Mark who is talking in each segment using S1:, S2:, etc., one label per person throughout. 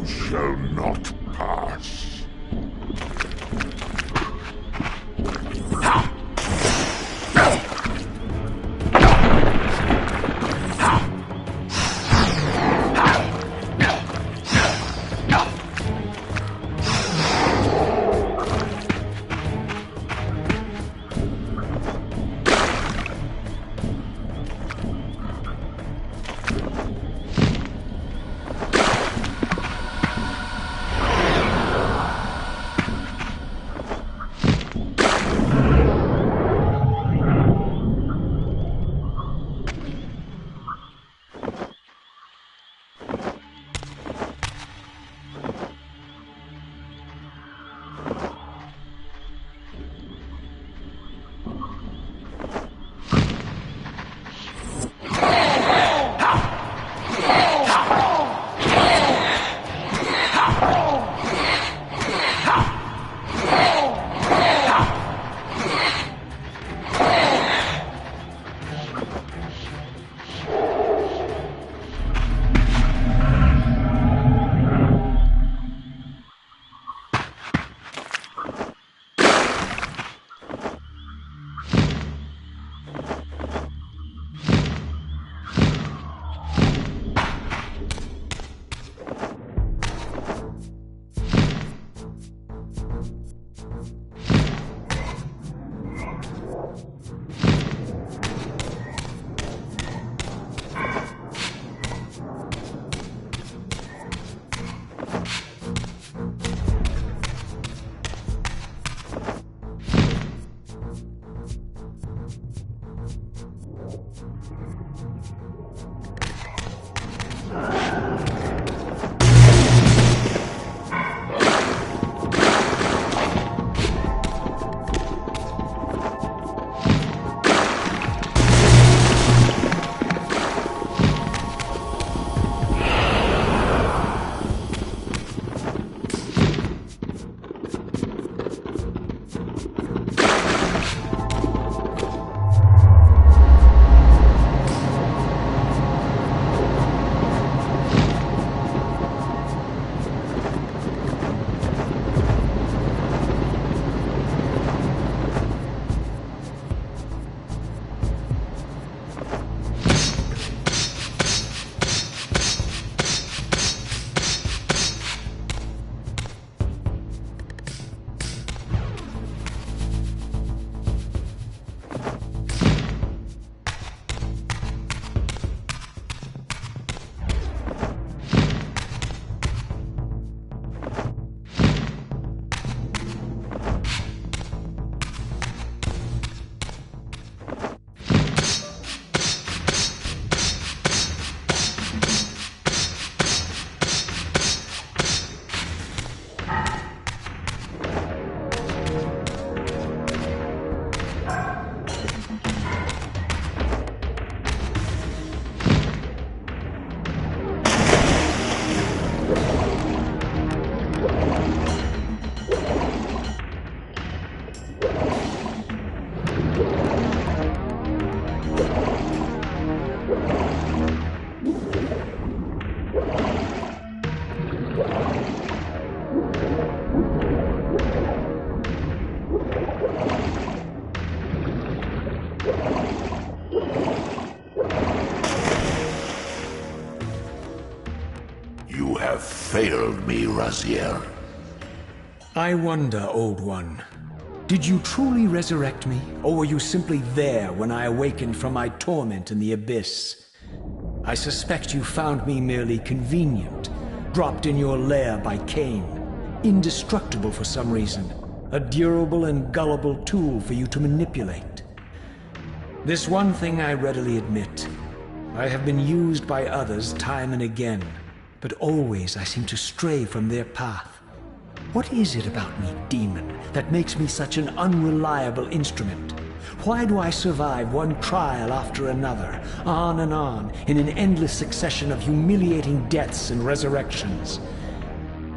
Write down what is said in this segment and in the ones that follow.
S1: shall not pass. You have failed me, Raziel.
S2: I wonder, Old One. Did you truly resurrect me, or were you simply there when I awakened from my torment in the abyss? I suspect you found me merely convenient, dropped in your lair by Kain, indestructible for some reason, a durable and gullible tool for you to manipulate. This one thing I readily admit. I have been used by others time and again, but always I seem to stray from their path. What is it about me, demon, that makes me such an unreliable instrument? Why do I survive one trial after another, on and on, in an endless succession of humiliating deaths and resurrections?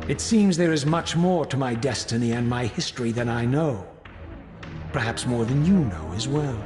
S2: It seems there is much more to my destiny and my history than I know. Perhaps more than you know as well.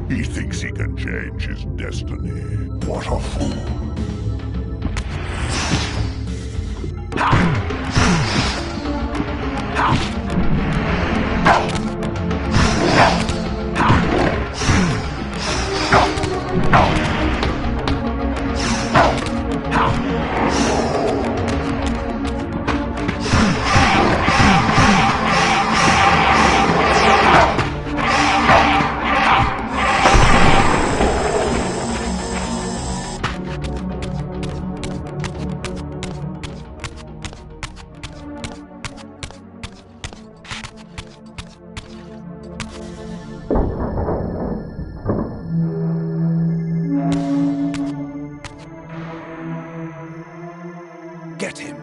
S1: He thinks he can change his destiny. What a fool.
S2: Get him.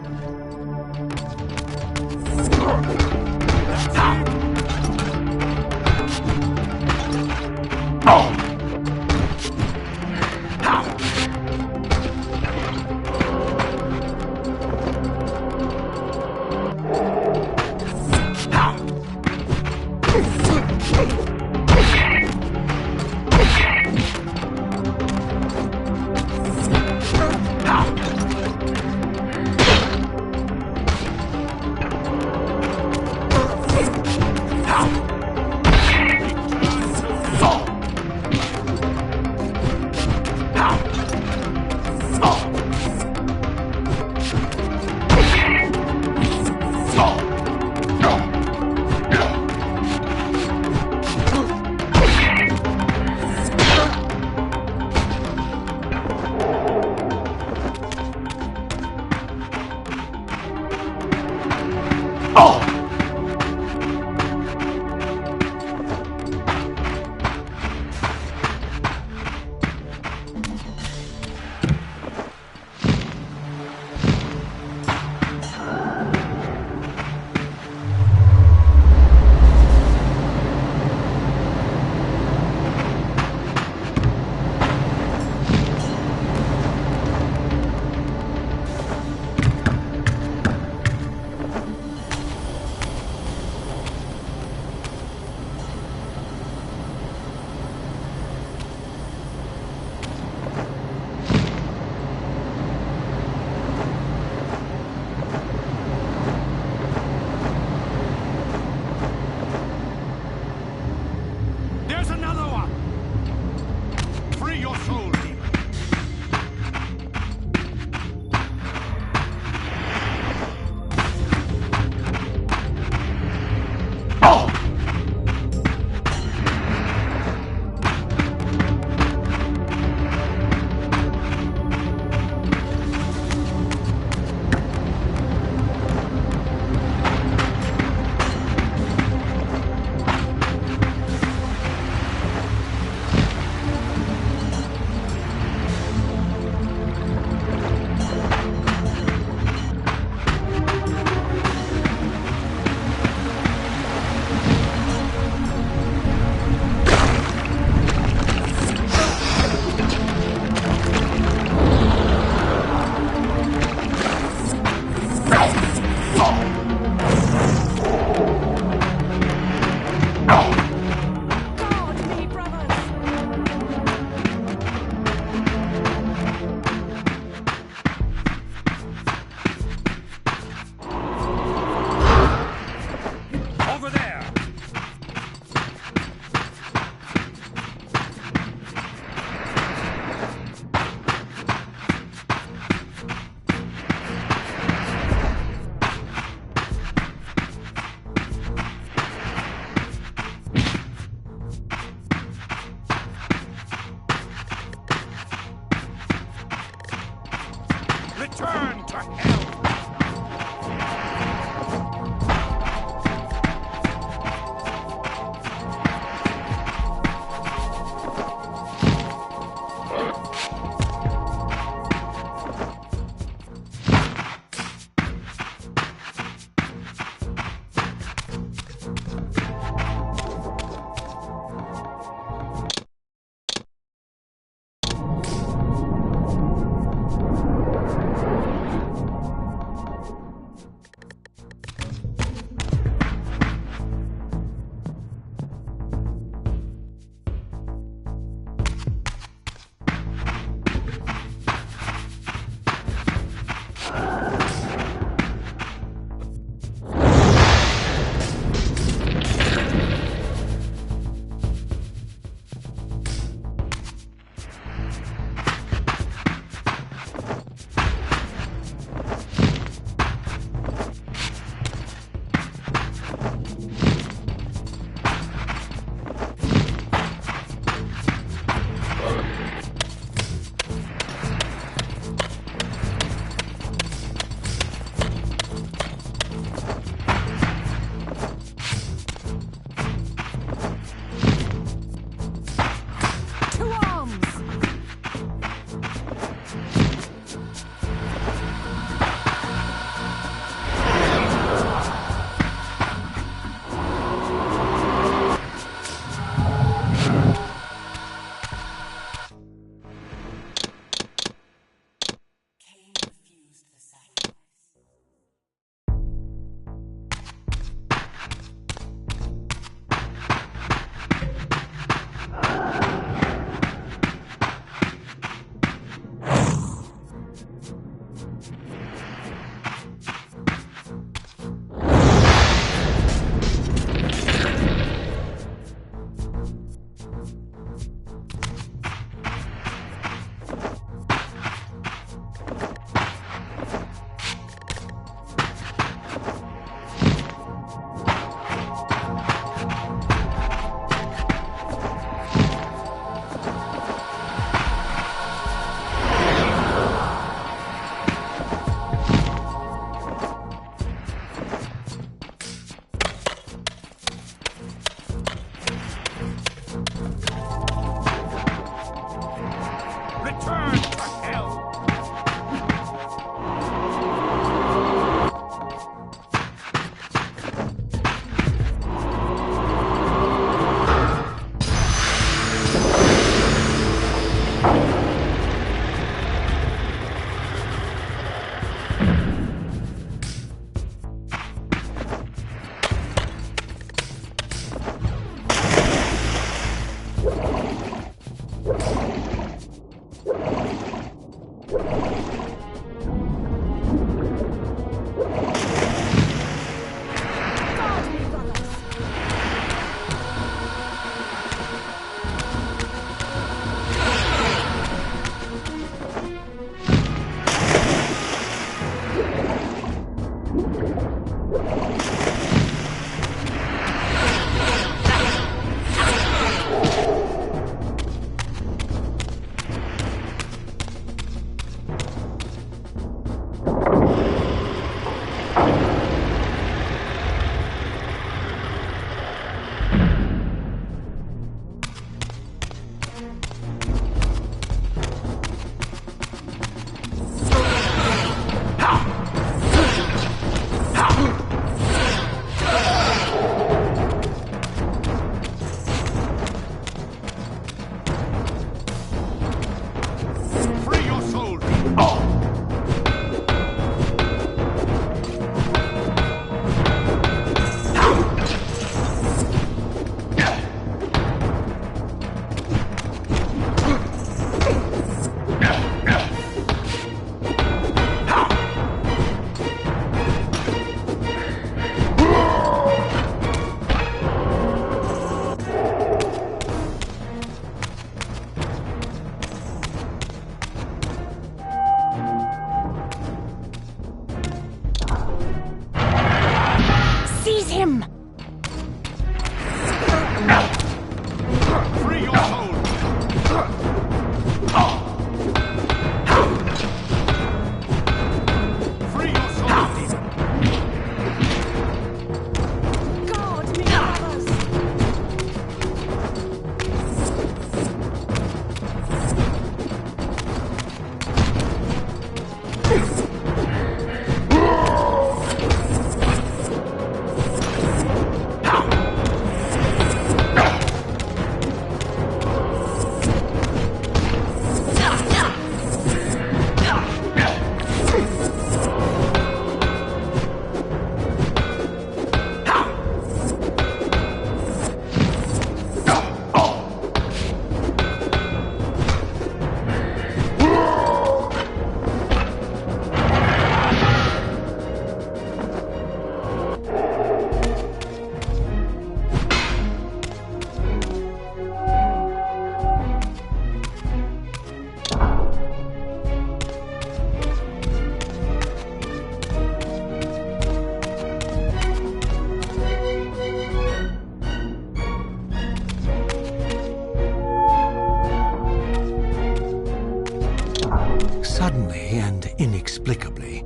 S2: Inexplicably,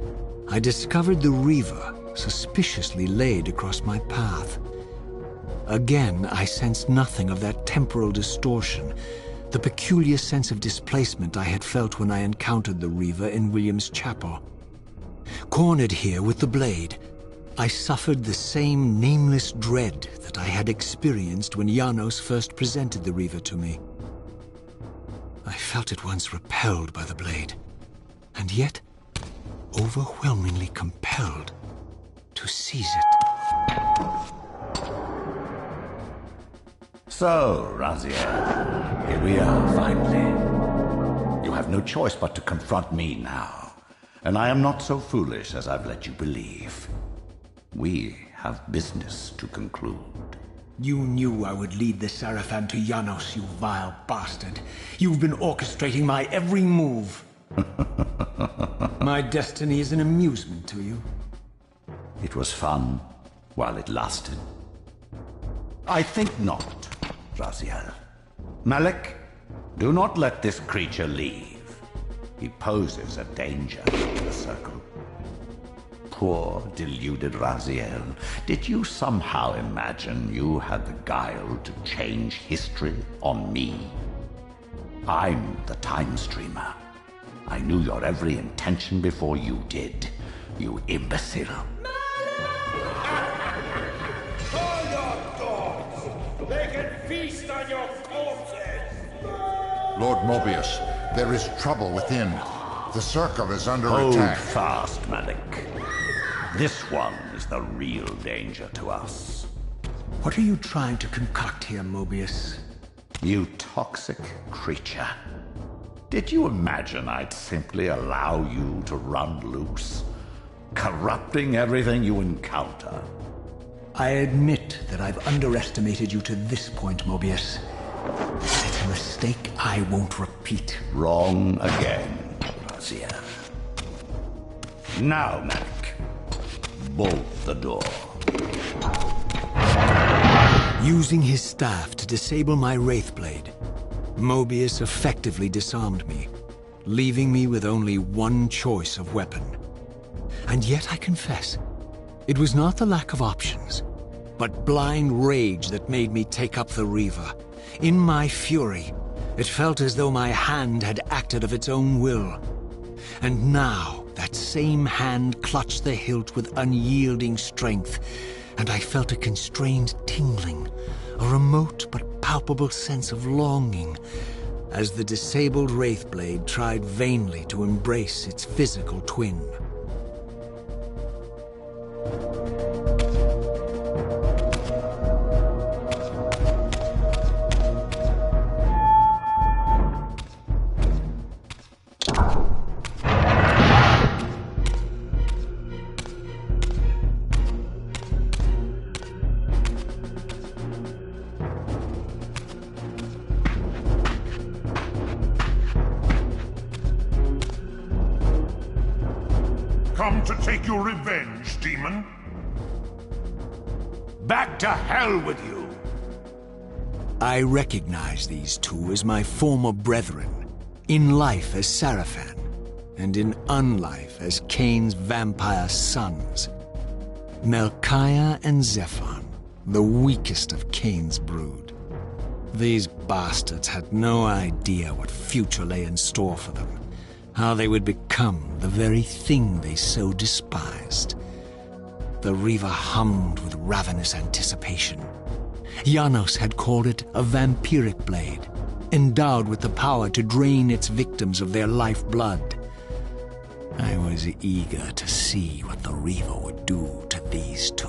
S2: I discovered the Reaver suspiciously laid across my path. Again, I sensed nothing of that temporal distortion, the peculiar sense of displacement I had felt when I encountered the Reaver in William's chapel. Cornered here with the blade, I suffered the same nameless dread that I had experienced when Janos first presented the Reaver to me. I felt at once repelled by the blade, and yet overwhelmingly compelled to seize it.
S3: So, Raziel, here we are, finally. You have no choice but to confront me now, and I am not so foolish as I've let you believe. We have business to conclude.
S2: You knew I would lead the Seraphim to Janos, you vile bastard. You've been orchestrating my every move. My destiny is an amusement to you.
S3: It was fun while it lasted. I think not, Raziel. Malik, do not let this creature leave. He poses a danger to the Circle. Poor, deluded Raziel. Did you somehow imagine you had the guile to change history on me? I'm the Time Streamer. I knew your every intention before you did, you imbecile.
S4: Call your dogs! They can feast on your corpses!
S5: Lord Mobius, there is trouble within. The Circle is under
S3: Hold
S5: attack.
S3: fast, Malik. This one is the real danger to us.
S2: What are you trying to concoct here, Mobius?
S3: You toxic creature. Did you imagine I'd simply allow you to run loose, corrupting everything you encounter?
S2: I admit that I've underestimated you to this point, Mobius. It's a mistake I won't repeat.
S3: Wrong again, Raziel. Now, Malik, bolt the door.
S2: Using his staff to disable my Wraithblade, Mobius effectively disarmed me, leaving me with only one choice of weapon. And yet I confess, it was not the lack of options, but blind rage that made me take up the Reaver. In my fury, it felt as though my hand had acted of its own will. And now, that same hand clutched the hilt with unyielding strength, and I felt a constrained tingling, a remote but palpable sense of longing, as the disabled Wraithblade tried vainly to embrace its physical twin.
S1: Come to take your revenge, demon?
S3: Back to hell with you!
S2: I recognize these two as my former brethren, in life as Sarafan, and in unlife as Kain's vampire sons. Melchiah and Zephon, the weakest of Kain's brood. These bastards had no idea what future lay in store for them, how they would become the very thing they so despised. The Reaver hummed with ravenous anticipation. Janos had called it a vampiric blade, endowed with the power to drain its victims of their lifeblood. I was eager to see what the Reaver would do to these two.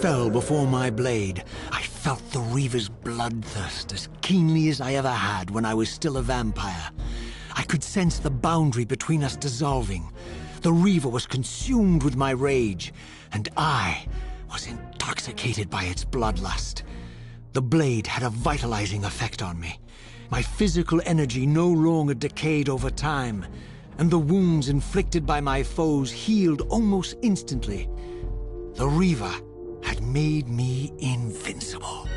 S2: Fell before my blade. I felt the Reaver's bloodthirst as keenly as I ever had when I was still a vampire. I could sense the boundary between us dissolving. The Reaver was consumed with my rage, and I was intoxicated by its bloodlust. The blade had a vitalizing effect on me. My physical energy no longer decayed over time, and the wounds inflicted by my foes healed almost instantly. The Reaver had made me invincible.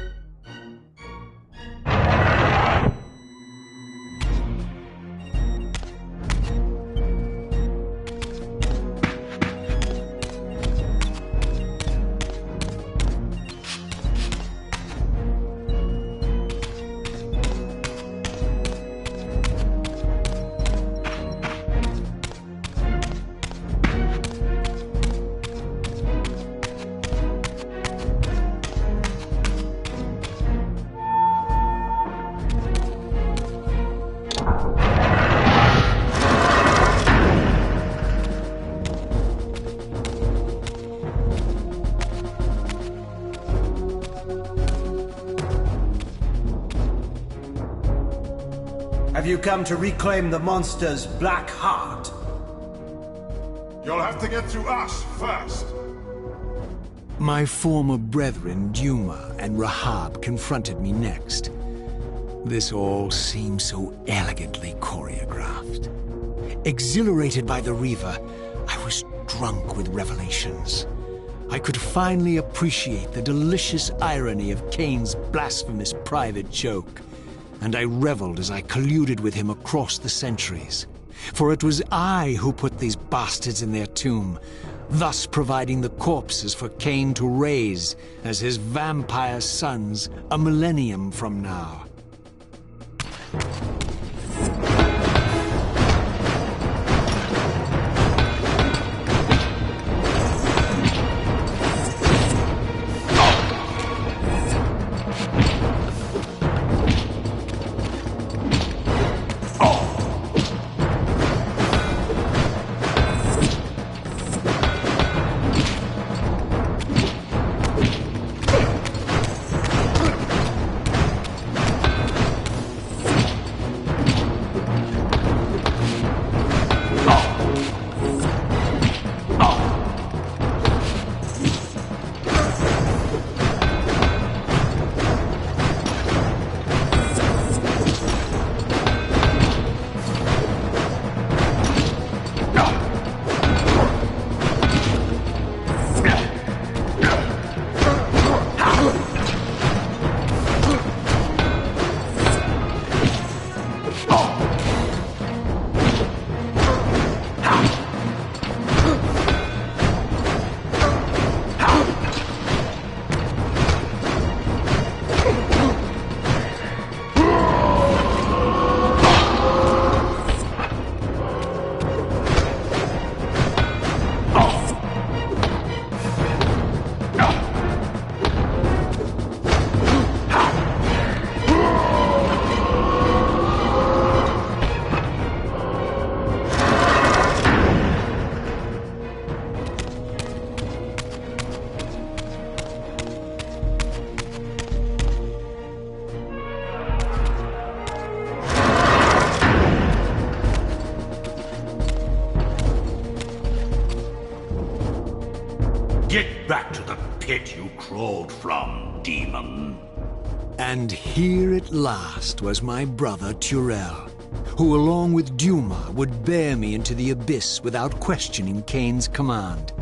S6: Have you come to reclaim the monster's black heart?
S4: You'll have to get through us first.
S2: My former brethren, Duma and Rahab, confronted me next. This all seemed so elegantly choreographed. Exhilarated by the Reaver, I was drunk with revelations. I could finally appreciate the delicious irony of Kain's blasphemous private joke, and I reveled as I colluded with him across the centuries. For it was I who put these bastards in their tomb, thus providing the corpses for Kain to raise as his vampire sons a millennium from now.
S3: Get back to the pit you crawled from, demon.
S2: And here at last was my brother Turel, who along with Duma would bear me into the abyss without questioning Kain's command.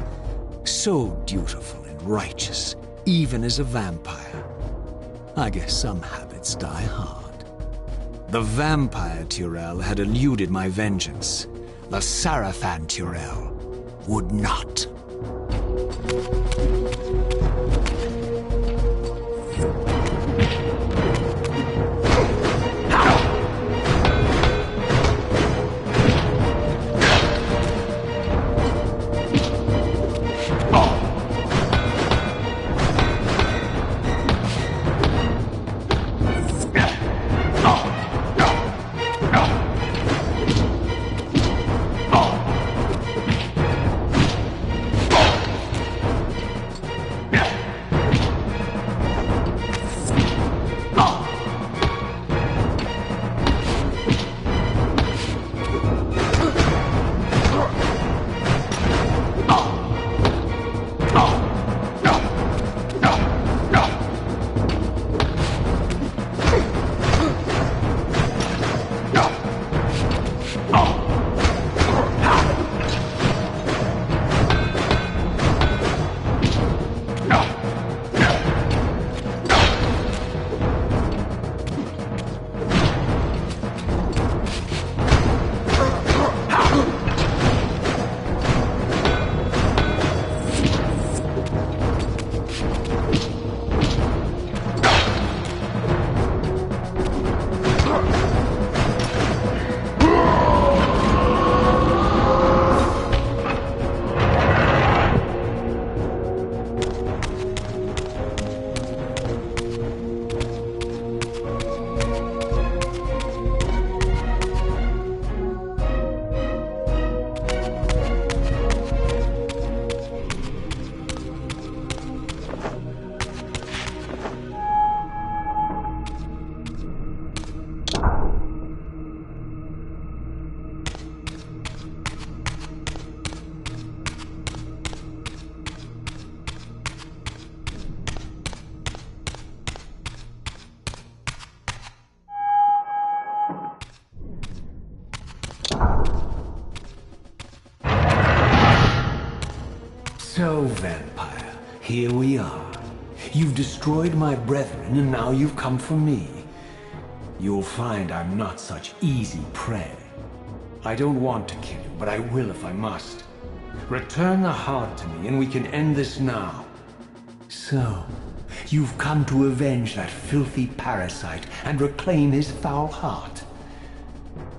S2: So dutiful and righteous, even as a vampire. I guess some habits die hard. The vampire Turel had eluded my vengeance. The Sarafan Turel would not. So, vampire, here we are. You've destroyed my brethren, and now you've come for me. You'll find I'm not such easy prey. I don't want to kill you, but I will if I must. Return the heart to me, and we can end this now. So, you've come to avenge that filthy parasite and reclaim his foul heart.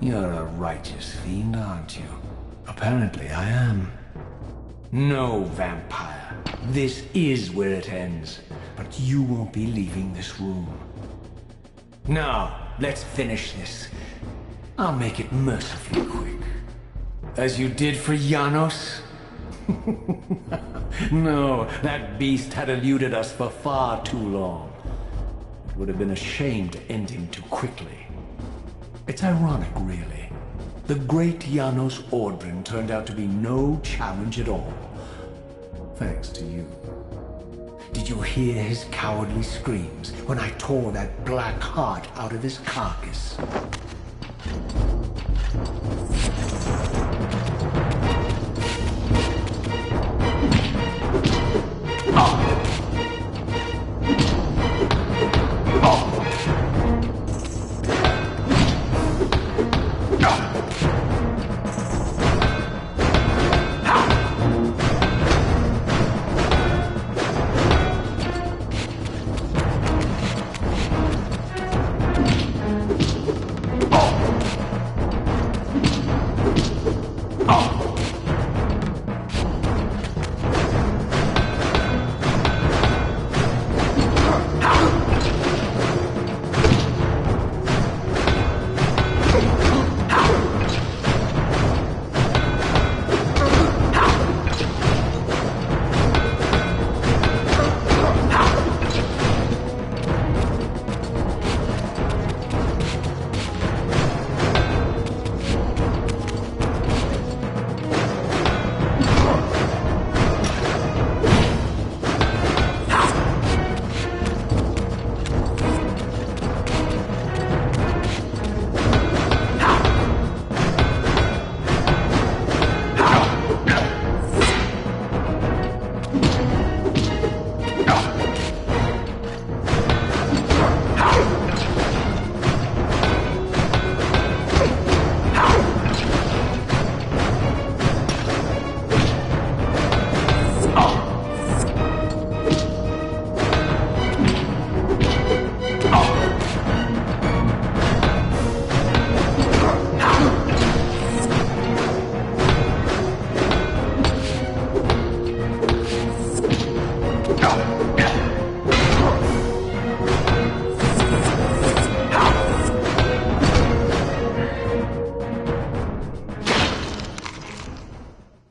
S2: You're a righteous fiend, aren't you? Apparently I am. No, vampire. This is where it ends. But you won't be leaving this room. Now, let's finish this. I'll make it mercifully quick. As you did for Janos? No, that beast had eluded us for far too long. It would have been a shame to end him too quickly. It's ironic, really. The great Janos Ordrin turned out to be no challenge at all. Thanks to you. Did you hear his cowardly screams when I tore that black heart out of his carcass?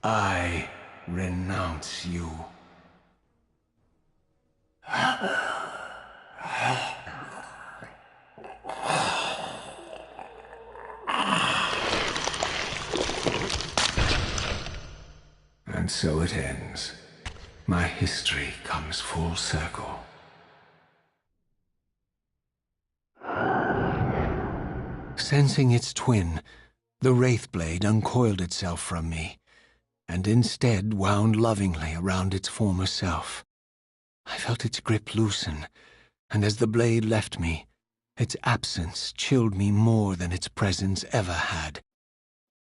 S2: I renounce you. And so it ends. My history comes full circle. Sensing its twin, the Wraithblade uncoiled itself from me, and instead wound lovingly around its former self. I felt its grip loosen, and as the blade left me, its absence chilled me more than its presence ever had.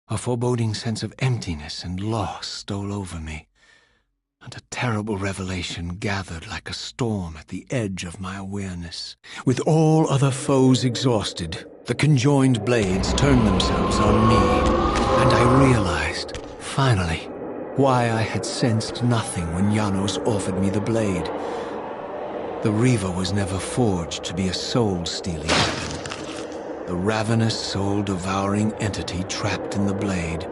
S2: A foreboding sense of emptiness and loss stole over me, and a terrible revelation gathered like a storm at the edge of my awareness. With all other foes exhausted, the conjoined blades turned themselves on me, and I realized, finally, why I had sensed nothing when Janos offered me the blade. The Reaver was never forged to be a soul-stealing weapon. The ravenous, soul-devouring entity trapped in the blade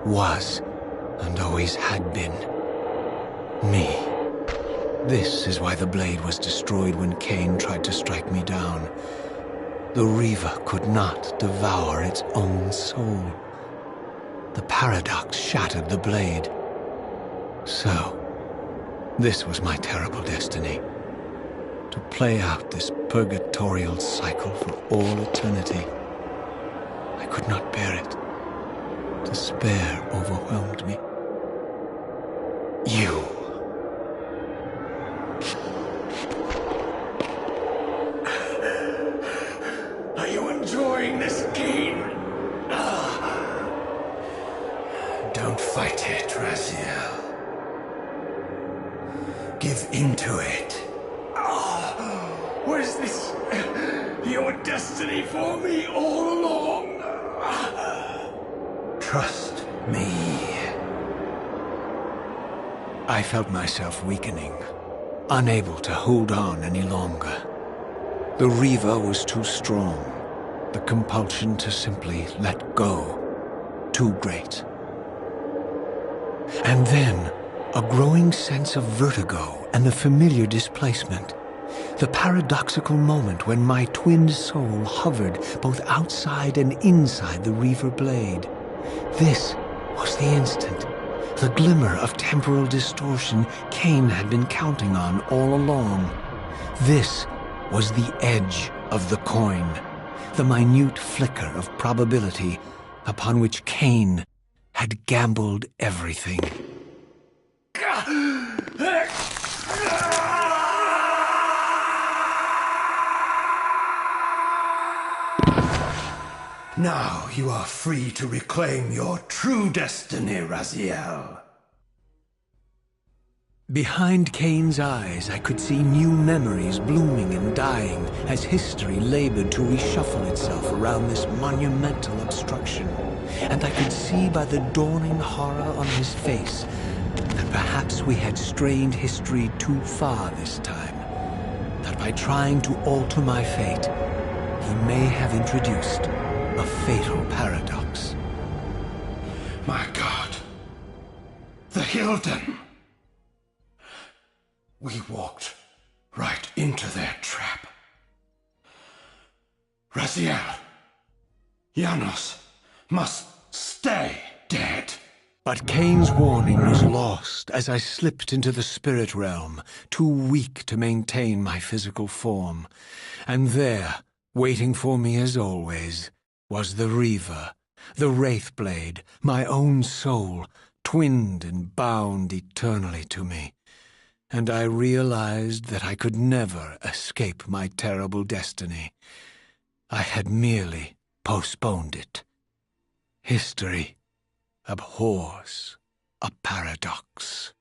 S2: was, and always had been, me. This is why the blade was destroyed when Kain tried to strike me down. The Reaver could not devour its own soul. The paradox shattered the blade. So, this was my terrible destiny. To play out this purgatorial cycle for all eternity. I could not bear it. Despair overwhelmed me. You
S6: Don't fight it, Raziel. Give into it.
S2: Was this your destiny for me all along?
S6: Trust me.
S2: I felt myself weakening, unable to hold on any longer. The Reaver was too strong. The compulsion to simply let go, too great. And then, a growing sense of vertigo and the familiar displacement. The paradoxical moment when my twin soul hovered both outside and inside the Reaver blade. This was the instant, the glimmer of temporal distortion Kain had been counting on all along. This was the edge of the coin, the minute flicker of probability upon which Kain had gambled everything.
S6: Now you are free to reclaim your true destiny, Raziel.
S2: Behind Kain's eyes, I could see new memories blooming and dying as history labored to reshuffle itself around this monumental obstruction. And I could see by the dawning horror on his face that perhaps we had strained history too far this time. That by trying to alter my fate, he may have introduced a fatal paradox.
S6: My God. The Hilden. We walked right into their trap. Raziel, Janos must stay dead.
S2: But Kain's warning was lost as I slipped into the spirit realm, too weak to maintain my physical form. And there, waiting for me as always, was the Reaver, the Wraithblade, my own soul, twinned and bound eternally to me. And I realized that I could never escape my terrible destiny. I had merely postponed it. History abhors a paradox.